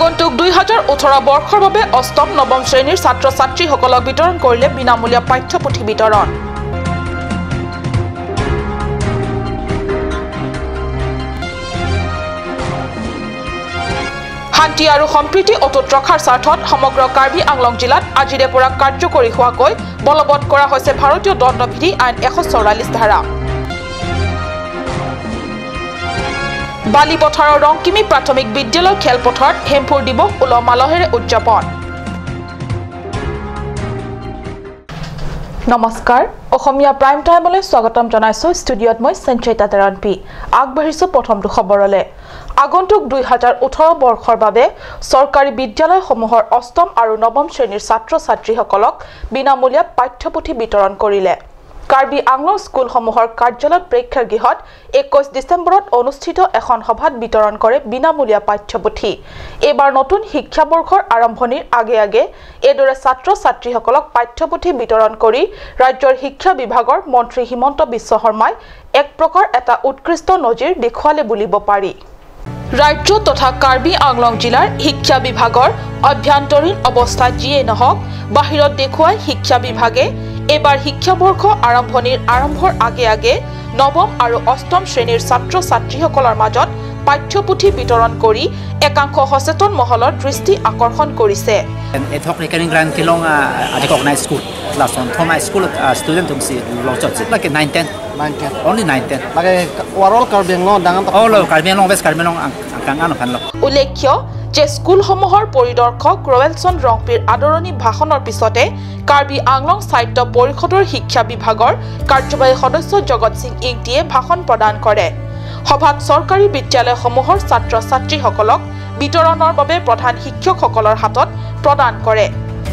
আগন্তুক 2018 বৰ্ষৰ বাবে অষ্টম নৱম শ্ৰেণীৰ ছাত্ৰ ছাত্ৰীসকলক বিতৰণ কৰিলে বিনামূলীয়া পাঠ্যপুথি বিতৰণ। শান্তি আৰু সম্প্ৰীতি অটুট ৰখাৰ স্বাৰ্থত সমগ্ৰ কাৰ্বি আংলং জিলাত আজিৰে পৰা কাৰ্যকৰী হোৱাকৈ বলবৎ কৰা হৈছে ভাৰতীয় দণ্ডবিধি আইন 144 ধাৰা। বালিপথাৰৰ ৰংকিমি প্ৰাথমিক বিদ্যালয় খেলপথাৰত হেমফুৰ দিৱস উলহ মালহেৰে উদযাপন। নমস্কাৰ, অসমীয়া প্ৰাইম টাইমলৈ স্বাগতম জনাইছো। ষ্টুডিঅ'ত মই সঞ্চয়িতা তেৰণপি আগবাঢ়িছো প্ৰথমটো খবৰলৈ। আগন্তুক 2018 বৰ্ষৰ বাবে চৰকাৰী বিদ্যালয়সমূহৰ অষ্টম আৰু নৱম শ্ৰেণীৰ ছাত্ৰ ছাত্ৰীসকলক বিনামূলীয়া পাঠ্যপুথি বিতৰণ কৰিলে। কাৰ্বি আংলং স্কুলসমূহৰ কাৰ্যালয় প্ৰেক্ষাগৃহত 21 ডিচেম্বৰত অনুষ্ঠিত এখন সভাত বিতৰণ কৰে বিনামূলীয়া পাঠ্যপুথি। এইবাৰ নতুন শিক্ষাবৰ্ষৰ আৰম্ভণিৰ আগে আগে এইদৰে ছাত্ৰ ছাত্ৰীসকলক পাঠ্যপুথি বিতৰণ কৰি ৰাজ্যৰ শিক্ষা বিভাগৰ মন্ত্ৰী হিমন্ত বিশ্ব শৰ্মাই এক প্ৰকাৰ এটা উৎকৃষ্ট নজিৰ দেখুৱালে বুলিব পাৰি। ৰাজ্য তথা কাৰ্বি আংলং জিলাৰ শিক্ষা বিভাগৰ অভ্যন্তৰীণ অৱস্থা যিয়ে নহওক, বাহিৰত দেখুৱাই শিক্ষা বিভাগে এইবাৰ শিক্ষাবৰ্ষ আৰম্ভৰ আগে আগে নৱম আৰু অষ্টম শ্ৰেণীৰ ছাত্ৰ ছাত্ৰীসকলৰ মাজত পাঠ্যপুথি বিতৰণ কৰি একাংশ সচেতন মহলৰ দৃষ্টি আকৰ্ষণ কৰিছে। উল্লেখ্য যে স্কুলসমূহৰ পৰিদৰ্শক ৰয়েল চন্দ্ৰ ৰংপিৰ আদৰণি ভাষণৰ পিছতে কাৰ্বি আংলং সাহিত্য পৰিষদৰ শিক্ষা বিভাগৰ কাৰ্যবাহী সদস্য জগত সিং ইংটিয়ে ভাষণ প্ৰদান কৰে। সভাত চৰকাৰী বিদ্যালয়সমূহৰ ছাত্ৰ ছাত্ৰীসকলক বিতৰণৰ বাবে প্ৰধান শিক্ষকসকলৰ হাতত প্ৰদান কৰে।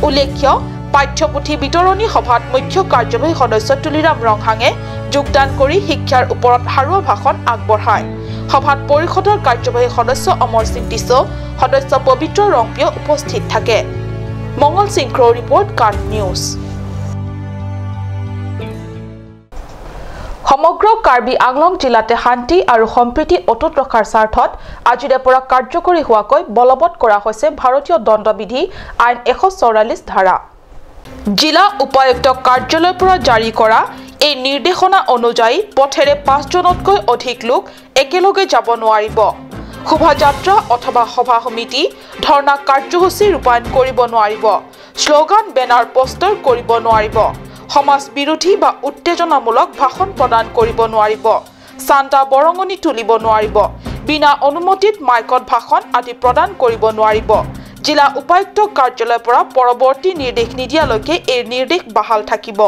উল্লেখ্য পাঠ্যপুথি বিতৰণী সভাত মুখ্য কাৰ্যবাহী সদস্য তুলিৰাম ৰংহাঙে যোগদান কৰি শিক্ষাৰ ওপৰত সাৰুৱা ভাষণ আগবঢ়ায়। সভাত পৰিষদৰ কাৰ্যবাহী সদস্য অমৰ সিং টিছো, সদস্য পবিত্ৰ ৰংপিও উপস্থিত থাকে। মংগল সিং ক্ৰ ৰিপৰ্ট, কাৰ্ট নিউজ। সমগ্ৰ কাৰ্বি আংলং জিলাতে শান্তি আৰু সম্প্ৰীতি অটুট ৰখাৰ স্বাৰ্থত আজিৰে পৰা কাৰ্যকৰী হোৱাকৈ বলবৎ কৰা হৈছে ভাৰতীয় দণ্ডবিধি আইন 144 ধাৰা। জিলা উপায়ুক্ত কাৰ্যালয়ৰ পৰা জাৰি কৰা এই নিৰ্দেশনা অনুযায়ী পথেৰে 5 জনতকৈ অধিক লোক একেলগে যাব নোৱাৰিব। শোভাযাত্ৰা অথবা সভা সমিতি, ধৰ্ণা কাৰ্যসূচী ৰূপায়ণ কৰিব নোৱাৰিব। শ্লোগান, বেনাৰ, পোষ্টাৰ কৰিব নোৱাৰিব। সমাজ বিৰোধী বা উত্তেজনামূলক ভাষণ প্ৰদান কৰিব নোৱাৰিব। চান্দা বৰঙণি তুলিব নোৱাৰিব। বিনা অনুমতিত মাইকত ভাষণ আদি প্ৰদান কৰিব নোৱাৰিব। জিলা উপায়ুক্ত কাৰ্যালয়ৰ পৰা পৰৱৰ্তী নিৰ্দেশ নিদিয়ালৈকে এই নিৰ্দেশ বাহাল থাকিব।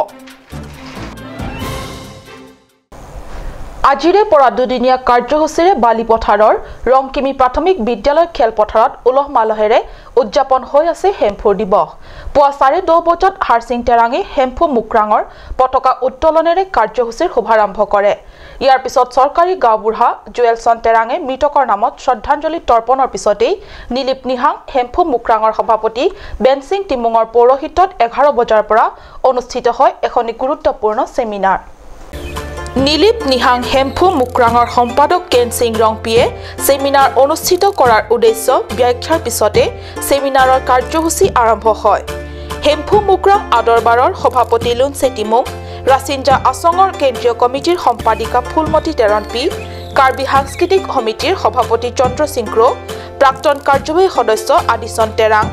আজিৰে পৰা দুদিনীয়া কাৰ্যসূচীৰে বালিপথাৰৰ ৰংকিমি প্ৰাথমিক বিদ্যালয় খেলপথাৰত উলহ মালহেৰে উদযাপন হৈ আছে হেমফুৰ দিৱস। পুৱা 10:30 বজাত হাৰসিং তেৰাঙে হেমফু মুকৰাঙৰ পতাকা উত্তোলনেৰে কাৰ্যসূচীৰ শুভাৰম্ভ কৰে। ইয়াৰ পিছত চৰকাৰী গাঁওবুঢ়া জুৱেলচন তেৰাঙে মৃতকৰ নামত শ্ৰদ্ধাঞ্জলি তৰ্পণৰ পিছতেই নীলিপ নিহাং হেমফু মুকৰাঙৰ সভাপতি বেনসিং টিমুঙৰ পৌৰোহিত্যত 11 বজাৰ পৰা অনুষ্ঠিত হয় এখনি গুৰুত্বপূৰ্ণ ছেমিনাৰ। নীলিপ নিহাং হেমফু মুকৰাঙৰ সম্পাদক কেন সিং ৰংপিয়ে ছেমিনাৰ অনুষ্ঠিত কৰাৰ উদ্দেশ্য ব্যাখ্যাৰ পিছতে ছেমিনাৰৰ কাৰ্যসূচী আৰম্ভ হয়। হেমফু মুকৰাং আদৰবাৰৰ সভাপতি লুনছে টিমুং, ৰাচিঞ্জা আসঙৰ কেন্দ্ৰীয় কমিটিৰ সম্পাদিকা ফুলমতী তেৰণপি, কাৰ্বি সাংস্কৃতিক সমিতিৰ সভাপতি চন্দ্ৰ সিং ক্ৰ, প্ৰাক্তন কাৰ্যবাহী সদস্য আদিচন তেৰাং,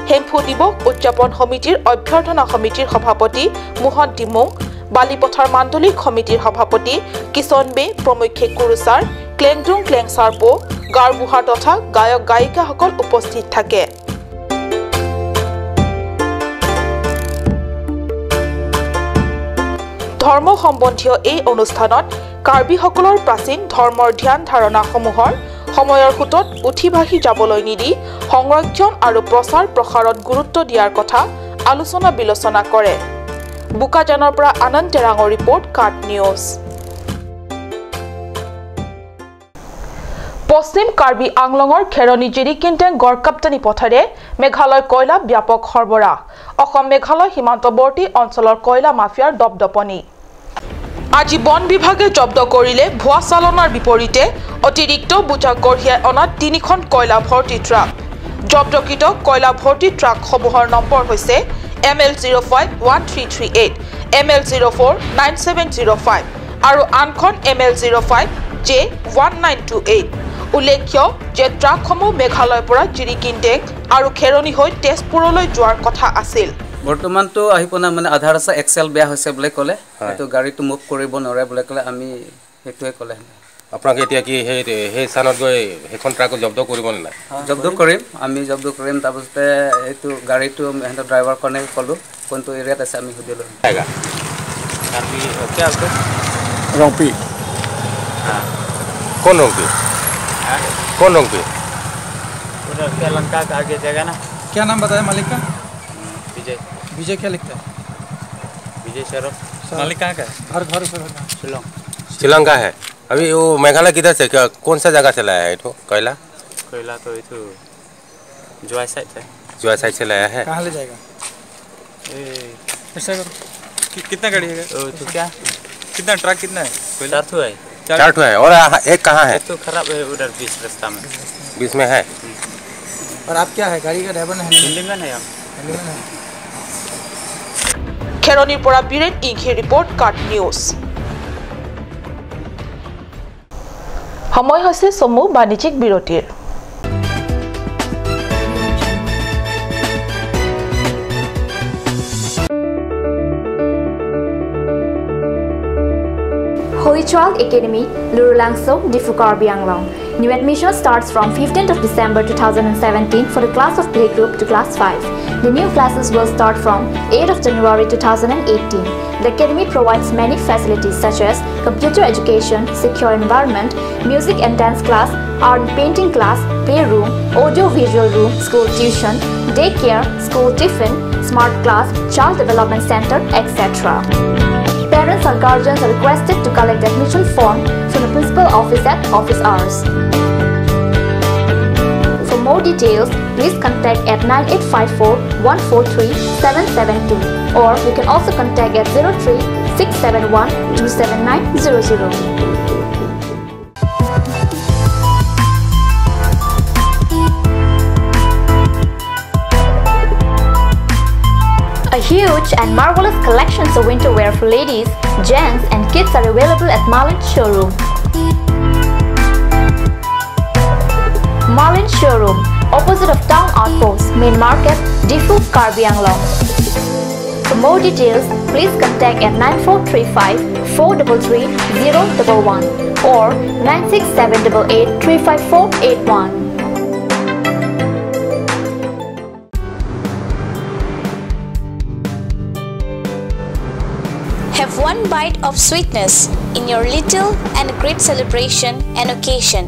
হেমফু দিৱস উদযাপন সমিতিৰ অভ্যৰ্থনা সমিতিৰ সভাপতি মোহন টিমুং, বালিপথাৰ মাণ্ডলিক সমিতিৰ সভাপতি কিষণ বে প্ৰমুখ্যে কুৰুচাৰ, ক্লেংডুং ক্লেংচাৰপো, গাঁওবুঢ়া তথা গায়ক গায়িকাসকল উপস্থিত থাকে। ধৰ্ম সম্বন্ধীয় এই অনুষ্ঠানত কাৰ্বিসকলৰ প্ৰাচীন ধৰ্মৰ ধ্যান ধাৰণাসমূহৰ সময়ৰ সোঁতত উঠি ভাহি যাবলৈ নিদি সংৰক্ষণ আৰু প্ৰচাৰ প্ৰসাৰত গুৰুত্ব দিয়াৰ কথা আলোচনা বিলোচনা কৰে। বুকাজানৰ পৰা আনন্দ তেৰাঙৰ ৰিপৰ্ট, কাৰ্ট নিউজ। পশ্চিম কাৰ্বি আংলঙৰ খেৰণি জিৰিকিনটেং গড়কাপ্তানি পথেৰে মেঘালয় কয়লা ব্যাপক সৰবৰাহ। অসম মেঘালয় সীমান্তৱৰ্তী অঞ্চলৰ কয়লা মাফিয়াৰ দপদপনি। আজি বন বিভাগে জব্দ কৰিলে ভুৱা চালানৰ বিপৰীতে অতিৰিক্ত বোজা কঢ়িয়াই অনা 3খন কয়লা ভৰ্তি ট্ৰাক। জব্দকৃত কয়লা ভৰ্তি ট্ৰাকসমূহৰ নম্বৰ হৈছে ML051338, ML049705 আৰু আনখন ML05J1928 উল্লেখ্য যে ট্ৰাকসমূহ মেঘালয়ৰ পৰা জিৰিকিনটেক আৰু খেৰণী হৈ তেজপুৰলৈ যোৱাৰ কথা আছিল বৰ্তমান তো আহিপনা মানে আধা ৰাস্তা এক্সেল বেয়া হৈছে বুলি ক'লে তো গাড়ীটো মুভ কৰিব নোৱাৰে বুলি ক'লে আমি হেতুৱে ক'লে আপোনাক এতিয়া কি সেই স্থানত গৈ সেইখন ট্ৰাকত জব্দ কৰিব নে নাই জব্দ কৰিম আমি জব্দ কৰিম তাৰপিছতে এইটো গাড়ীটো হেঁতৰ ড্ৰাইভাৰ কাৰণে ক'লোঁ কোনটো এৰিয়াত আছে আমি সুধিলোঁ रोंपी कौन रोंपी कौन रोंपी उधर लंका का आगे जगह ना क्या नाम बताया मालिक का विजय विजय क्या लिखता है विजय शरफ मालिक कहाँ का है घर शिलोंग श्रीलंका है अभी वो मेघालय किधर से क्या कौन सा जगह से लाया है तो कोयला तो इधर जोआ साइड से लाया है कहाँ ले जाएगा ऐसा करो कितना गाड़ी है तो क्या कितना ट्रक कितना है चार ठो है और एक कहाँ है तो खराब है उधर बीच रास्ता में 20 में है और आप क्या है गाड़ी का ड्राइवर है हिंदीमैन है हम খেৰণীৰ পৰা বীৰেন ইংঘে ৰিপৰ্ট কাট নিউজ সময় হৈছে সমু বাণিজ্যিক বিৰতিৰ Hoichual Academy, Lurulangso, Difu Karbi Anglong. New admission starts from 15th of December 2017 for the class of playgroup to class 5. The new classes will start from 8th of January 2018. The academy provides many facilities such as computer education, secure environment, music and dance class, art and painting class, playroom, audio-visual room, school tuition, daycare, school tiffin, smart class, child development center, etc. Parents and guardians are requested to collect the admission form from the principal office at office hours. For more details, please contact at 9854-143-772 or you can also contact at 03-671-27900. A huge and marvelous collections of winter wear for ladies, gents and kids are available at Marlin Showroom. Marlin Showroom, opposite of Town Outpost, Main Market, Difu, Karbi Anglong. For more details, please contact at 9435-433-011 or 96788-35481. Have one bite of sweetness in your little and great celebration and occasion.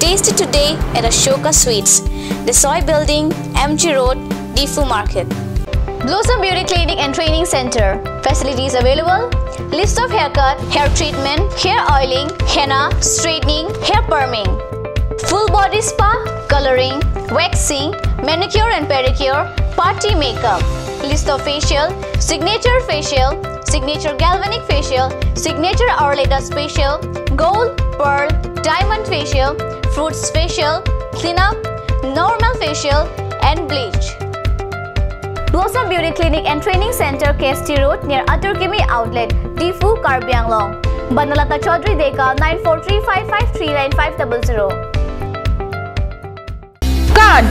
Taste it today at Ashoka Sweets, the Soy Building, MG Road, Difu Market. Blossom Beauty Clinic and Training Center. Facilities available: list of haircut, hair treatment, hair oiling, henna, straightening, hair perming, full body spa, coloring, waxing, manicure and pedicure, party makeup. List of facial: signature facial, signature galvanic facial, signature Orleda facial, gold, pearl, diamond facial, fruits facial, cleanup, normal facial, and bleach. Blossom Beauty Clinic and Training Center, KST Road near Aturkimi Outlet, Difu, Karbi Anglong. Banalata Chaudhary Deka 9435539500. কাজ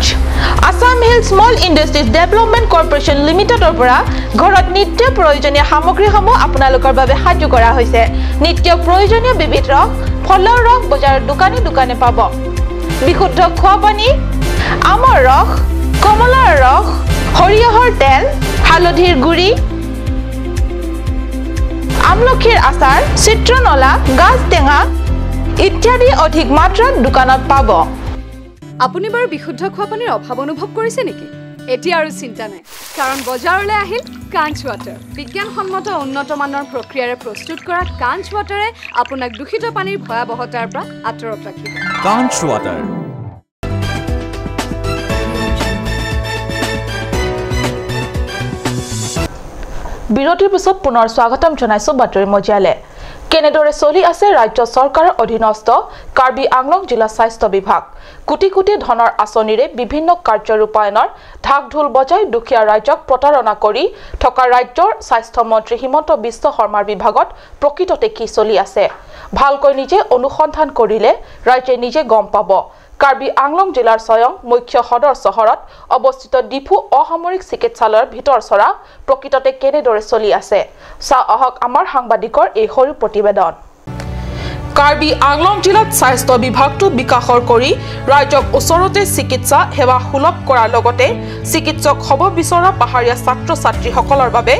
Assam hill small industries development corporation লিমিটেডৰ পৰা ঘৰত নিত্য প্ৰয়োজনীয় সামগ্ৰীসমূহ আপোনালোকৰ বাবে সাজু কৰা হৈছে নিত্য প্ৰয়োজনীয় বিবিধ ৰস ফলৰ ৰস বজাৰৰ দোকানে দোকানে পাব বিশুদ্ধ খোৱা পানী আমৰ ৰস কমলাৰ ৰস সৰিয়হৰ তেল হালধিৰ গুড়ি আমলখিৰ আচাৰ চিত্ৰনলা গাজ টেঙা ইত্যাদি অধিক মাত্ৰাত দোকানত পাব আপুনি বাৰু বিশুদ্ধ খোৱা পানীৰ অভাৱ অনুভৱ কৰিছে নেকি এতিয়া আৰু চিন্তা নাই কাৰণ বজাৰলৈ আহিল কাঞ্চ ৱাটাৰ বিজ্ঞানসন্মত উন্নত মানৰ প্ৰক্ৰিয়াৰে প্ৰস্তুত কৰা কাঞ্চ ৱাটাৰে আপোনাক দূষিত পানীৰ ভয়াৱহতাৰ পৰা আঁতৰত ৰাখিব কাঞ্চ ৱাটাৰ বিৰতিৰ পিছত পুনৰ স্বাগতম জনাইছো বাতৰি মজিয়ালে কেনেদৰে চলি আছে ৰাজ্য চৰকাৰৰ অধীনস্থ কাৰ্বি আংলং জিলা স্বাস্থ্য বিভাগ কোটি কোটি ধনৰ আঁচনিৰে বিভিন্ন কাৰ্য ৰূপায়ণৰ ঢাক ঢোল বজাই দুখীয়া ৰাজ্যক প্ৰতাৰণা কৰি থকা ৰাজ্যৰ স্বাস্থ্য মন্ত্ৰী হিমন্ত বিশ্ব শৰ্মাৰ বিভাগত প্ৰকৃততে কি চলি আছে ভালকৈ নিজে অনুসন্ধান কৰিলে ৰাজ্যে নিজে গম পাব কাৰ্বি আংলং জিলাৰ স্বয়ং মুখ্য সদৰ চহৰত অৱস্থিত ডিফু অসামৰিক চিকিৎসালয়ৰ ভিতৰ চৰা প্ৰকৃততে কেনেদৰে চলি আছে চাও আহক আমাৰ সাংবাদিকৰ এই সৰু প্ৰতিবেদন কাৰ্বি আংলং জিলাত স্বাস্থ্য বিভাগটো বিকাশৰ কৰি ৰাজ্যক ওচৰতে চিকিৎসা সেৱা সুলভ কৰাৰ লগতে চিকিৎসক হ'ব বিচৰা পাহাৰীয়া ছাত্ৰ ছাত্ৰীসকলৰ বাবে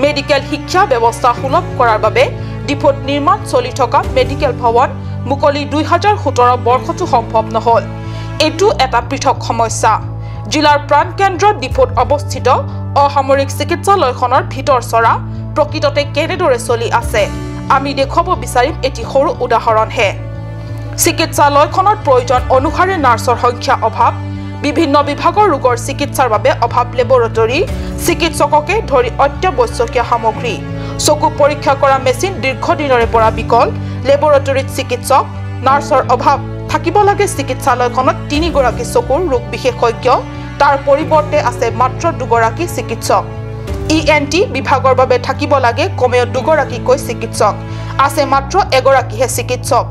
মেডিকেল শিক্ষা ব্যৱস্থা সুলভ কৰাৰ বাবে ডিফুত নিৰ্মাণ চলি থকা মেডিকেল ভৱন মুকলি 2017 বৰ্ষটো সম্ভৱ নহল এটো এটা পৃথক সমস্যা জিলাৰ প্ৰাণ কেন্দ্ৰ ডিফুত অৱস্থিত অসামৰিক চিকিৎসালয়খনৰ ভিতৰ চৰা প্ৰকৃততে কেনেদৰে চলি আছে আমি দেখুৱাব বিচাৰিম এটি সৰু উদাহৰণহে চিকিৎসালয়খনৰ প্ৰয়োজন অনুসাৰে নাৰ্ছৰ সংখ্যা অভাৱ বিভিন্ন বিভাগৰ ৰোগৰ চিকিৎসাৰ বাবে অভাৱ লেবৰেটৰী চিকিৎসককে ধৰি অত্যাৱশ্যকীয় সামগ্ৰী চকু পৰীক্ষা কৰা মেচিন দীৰ্ঘদিনৰে পৰা বিকল লেবৰেটৰীত চিকিৎসক নাৰ্ছৰ অভাৱ থাকিব লাগে চিকিৎসালয়খনত 3 গৰাকী চকুৰ ৰোগ বিশেষজ্ঞ তাৰ পৰিৱৰ্তে আছে মাত্ৰ 2 গৰাকী চিকিৎসক ইএনটি বিভাগৰ বাবে থাকিব লাগে কমেও 2 গৰাকীকৈ চিকিৎসক আছে মাত্ৰ 1 গৰাকীহে চিকিৎসক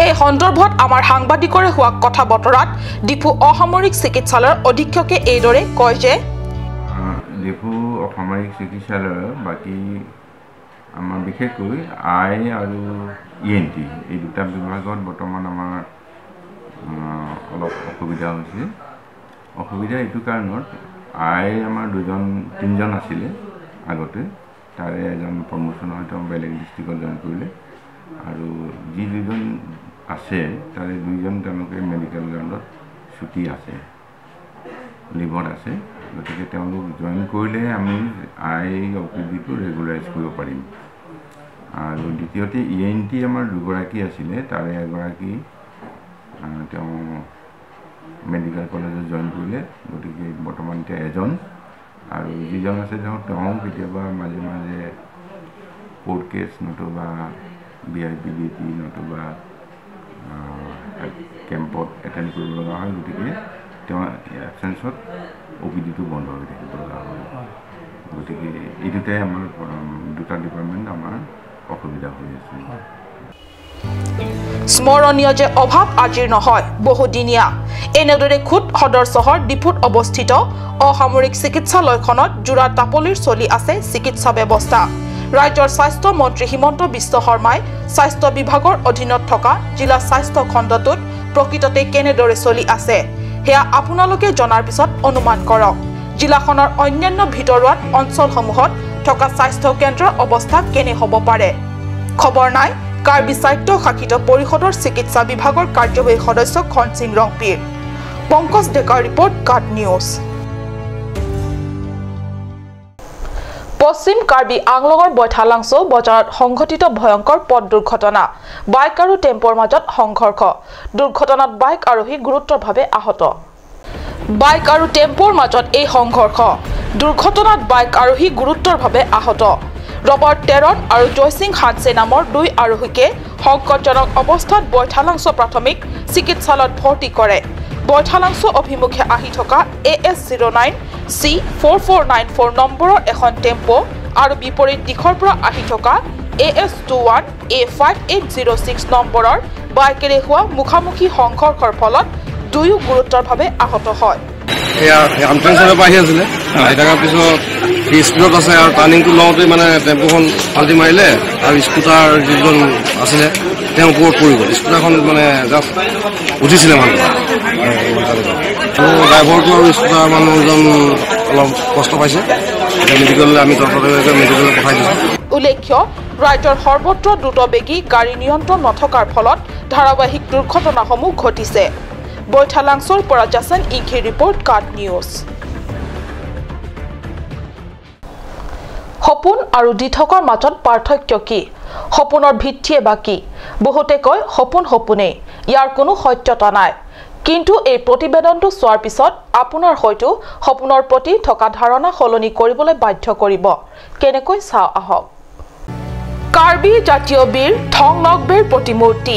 এই সন্দৰ্ভত আমাৰ সাংবাদিকৰে হোৱা কথা বতৰাত ডিফু অসামৰিক চিকিৎসালয়ৰ অধীক্ষকে এইদৰে কয় যে ডিফু অসামৰিক চিকিৎসালয়ৰ বাকি আমাৰ বিশেষকৈ আই আৰু ইএনটি এই দুটা বিভাগত বৰ্তমান আমাৰ অলপ অসুবিধা হৈছে অসুবিধা এইটো কাৰণত আই আমাৰ 3জন আছিলে আগতে তাৰে এজন প্ৰমোচন হয়তো বেলেগ ডিষ্ট্ৰিক্টত জইন কৰিলে আৰু যি দুজন আছে তাৰে 2জন তেওঁলোকে মেডিকেল গ্ৰাউণ্ডত ছুটি আছে লিভত আছে গতিকে তেওঁলোক জইন কৰিলে আমি আই অপিডিটো ৰেগুলাৰাইজ কৰিব পাৰিম আৰু দ্বিতীয়তে ইএনটি আমাৰ 2 গৰাকী আছিলে তাৰে এগৰাকী তেওঁ মেডিকেল কলেজত জইন কৰিলে গতিকে বৰ্তমান এতিয়া এজন আৰু যিজন আছে তেওঁ কেতিয়াবা মাজে মাজে কোৰ্ট কেছ নতুবা বিআইপিডিটি নতুবা কেম্পত এটেণ্ড কৰিব লগা হয় গতিকে তেওঁ এবচেঞ্চত অপিডিটো বন্ধ হৈ থাকিব লগা হয় গতিকে এই দুটাই আমাৰ দুটা ডিপাৰ্টমেণ্ট আমাৰ অসুবিধা হৈ আছে স্মৰণীয় যে অভাৱ আজিৰ নহয় বহুদিনীয়া এনেদৰে খুদ সদৰ চহৰ ডিফুত অৱস্থিত অসামৰিক চিকিৎসালয়খনত জোৰা তাপলিৰ চলি আছে চিকিৎসা ব্যৱস্থা ৰাজ্যৰ স্বাস্থ্য মন্ত্ৰী হিমন্ত বিশ্ব শৰ্মাই স্বাস্থ্য বিভাগৰ অধীনত থকা জিলা স্বাস্থ্য খণ্ডটোত প্ৰকৃততে কেনেদৰে চলি আছে হেয়া আপোনালোকে জনাৰ পিছত অনুমান কৰক জিলাখনৰ অন্যান্য ভিতৰুৱা অঞ্চলসমূহত থকা স্বাস্থ্য কেন্দ্ৰৰ অৱস্থা কেনে হ'ব পাৰে খবৰ নাই কাৰ্বি স্বাস্থ্য শাখিত পৰিষদৰ চিকিৎসা বিভাগৰ কাৰ্যবাহী সদস্য খনসিং ৰংপীৰ পংকজ ডেকাৰ ৰিপৰ্ট কাট নিউজ পশ্চিম কাৰ্বি আংলঙৰ বৈঠালাংছো বজাৰত সংঘটিত ভয়ংকৰ পথ দুৰ্ঘটনা বাইক আৰু টেম্পোৰ মাজত সংঘৰ্ষ দুৰ্ঘটনাত বাইক আৰোহী গুৰুতৰভাৱে আহত বাইক আৰু টেম্পোৰ মাজত এই সংঘৰ্ষ দুৰ্ঘটনাত বাইক আৰোহী গুৰুতৰভাৱে আহত ৰবাৰ্ট টেৰন আৰু জয়সিং হানছে নামৰ 2 আৰোহীকে সংকটজনক অৱস্থাত বৈঠালাংছো প্ৰাথমিক চিকিৎসালয়ত ভৰ্তি কৰে বৈঠালাংছো অভিমুখে আহি থকা AS09C4494 নম্বৰৰ এখন টেম্পো আৰু বিপৰীত দিশৰ পৰা আহি থকা AS21A5806 নম্বৰৰ বাইকেৰে হোৱা মুখামুখি সংঘৰ্ষৰ ফলত দুয়ো গুৰুতৰভাৱে আহত হয় আমট্ৰেঞ্চৰ পৰা আহি আছিলে আহি থকাৰ পিছত স্পীডত আছে আৰু টাৰ্ণিংটো লওঁতে মানে টেম্পোখন পাল্টি মাৰিলে আৰু স্কুটাৰ যিজন আছিলে তেওঁ ওপৰত পৰি গ'ল স্কুটাৰখন মানে জাষ্ট উঠিছিলে মানুহ ড্ৰাইভাৰটো আৰু স্কুটাৰ মানুহজন অলপ কষ্ট পাইছে এতিয়া মেডিকেললৈ আমি তৎক্ষণাতে মেডিকেললৈ পঠাই দিছোঁ উল্লেখ্য ৰাজ্যৰ সৰ্বত্ৰ দ্ৰুতবেগী গাড়ী নিয়ন্ত্ৰণ নথকাৰ ফলত ধাৰাবাহিক দুৰ্ঘটনাসমূহ ঘটিছে বৈঠালাংছৰ পৰা জাছন ইঘি ৰিপৰ্ট কাট নিউজ সপোন আৰু দিঠকৰ মাজত পাৰ্থক্য কি সপোনৰ ভিত্তিয়ে বাকি বহুতে কয় সপোন সপোনেই ইয়াৰ কোনো সত্যতা নাই কিন্তু এই প্ৰতিবেদনটো চোৱাৰ পিছত আপোনাৰ হয়তো সপোনৰ প্ৰতি থকা ধাৰণা সলনি কৰিবলৈ বাধ্য কৰিব কেনেকৈ চাও আহক কাৰ্বি জাতীয় বীৰ থং নগবেৰ প্ৰতিমূৰ্তি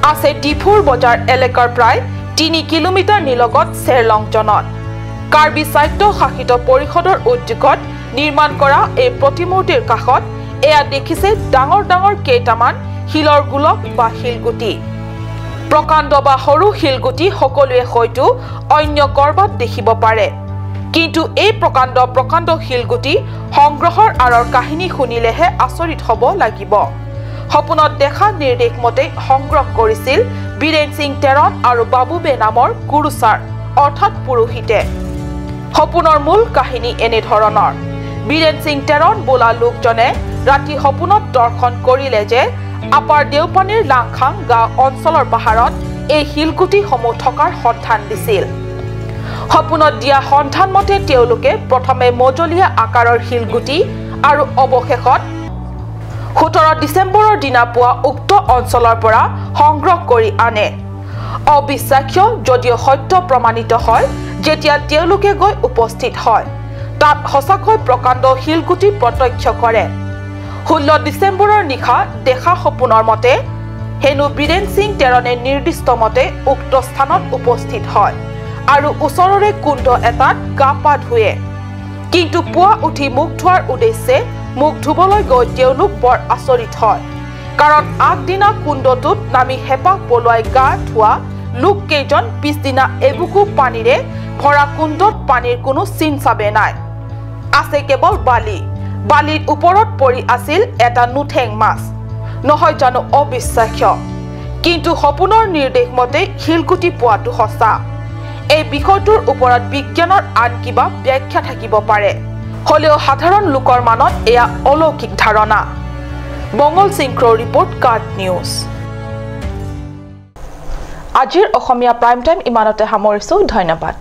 আছে ডিফুৰ বজাৰ এলেকাৰ প্ৰায় 3 কিলোমিটাৰ নিলগত চেৰলংজনত কাৰ্বি সাহিত্য শাসিত পৰিষদৰ উদ্যোগত নিৰ্মাণ কৰা এই প্ৰতিমূৰ্তিৰ কাষত এয়া দেখিছে ডাঙৰ ডাঙৰ কেইটামান শিলৰ গোলক বা শিলগুটি প্ৰকাণ্ড বা সৰু শিলগুটি সকলোৱে হয়তো অন্য কৰবাত দেখিব পাৰে কিন্তু এই প্ৰকাণ্ড শিলগুটি সংগ্ৰহৰ আৰৰ কাহিনী শুনিলেহে আচৰিত হ'ব লাগিব সপোনত দেখা নিৰ্দেশ মতে সংগ্ৰহ কৰিছিল বীৰেন সিং তেৰণ আৰু বাবুবে নামৰ গুৰুচাৰ অৰ্থাৎ পুৰোহিতে সপোনৰ মূল কাহিনী এনে ধৰণৰ বীৰেন সিং তেৰণ বোলা লোকজনে ৰাতি সপোনত দৰ্শন কৰিলে যে আপাৰ দেওপানীৰ লাংখাং গাঁও অঞ্চলৰ পাহাৰত এই শিলগুটিসমূহ থকাৰ সন্ধান দিছিল সপোনত দিয়া সন্ধান মতে তেওঁলোকে প্ৰথমে মজলীয়া আকাৰৰ শিলগুটি আৰু অৱশেষত 17 ডিসেম্বৰৰ দিনা পোৱা উক্ত অঞ্চলৰ পৰা সংগ্ৰহ কৰি আনে অবিশ্বাস্য যদিও সত্য প্ৰমাণিত হয় যেতিয়া তেওঁলোকে গৈ উপস্থিত হয় তাত হসাকৈ প্ৰকাণ্ড শিলগুটি প্ৰত্যক্ষ কৰে 16 ডিসেম্বৰৰ নিশা দেখা সপোনৰ মতে হেনু বীৰেন সিং তেৰণে নিৰ্দিষ্ট মতে উক্ত স্থানত উপস্থিত হয় আৰু ওচৰৰে কুণ্ড এটাত গা পা ধুৱে কিন্তু পুৱা উঠি মুখ ধোৱাৰ উদ্দেশ্যে মুখ ধুবলৈ গৈ তেওঁলোক বৰ আচৰিত হয় কাৰণ আগদিনা কুণ্ডটোত নামি হেপাহ পলুৱাই গা ধোৱা লোককেইজন পিছদিনা এবুকু পানীৰে ভৰা কুণ্ডত পানীৰ কোনো চিন চাবে নাই আছে কেৱল বালিৰ ওপৰত পৰি আছিল এটা নুঠেং মাছ নহয় জানো অবিশ্বাস্য কিন্তু সপোনৰ নিৰ্দেশ মতে শিলগুটি পোৱাটো সঁচা এই বিষয়টোৰ ওপৰত বিজ্ঞানৰ আন কিবা ব্যাখ্যা থাকিব পাৰে হলেও সাধাৰণ লোকৰ মনত এয়া অলৌকিক ধাৰণা মঙ্গল সিংক্ৰ ৰিপৰ্ট কাৰ্ড নিউজ আজিৰ অসমীয়া প্ৰাইম টাইম ইমানতে সামৰিছো ধন্যবাদ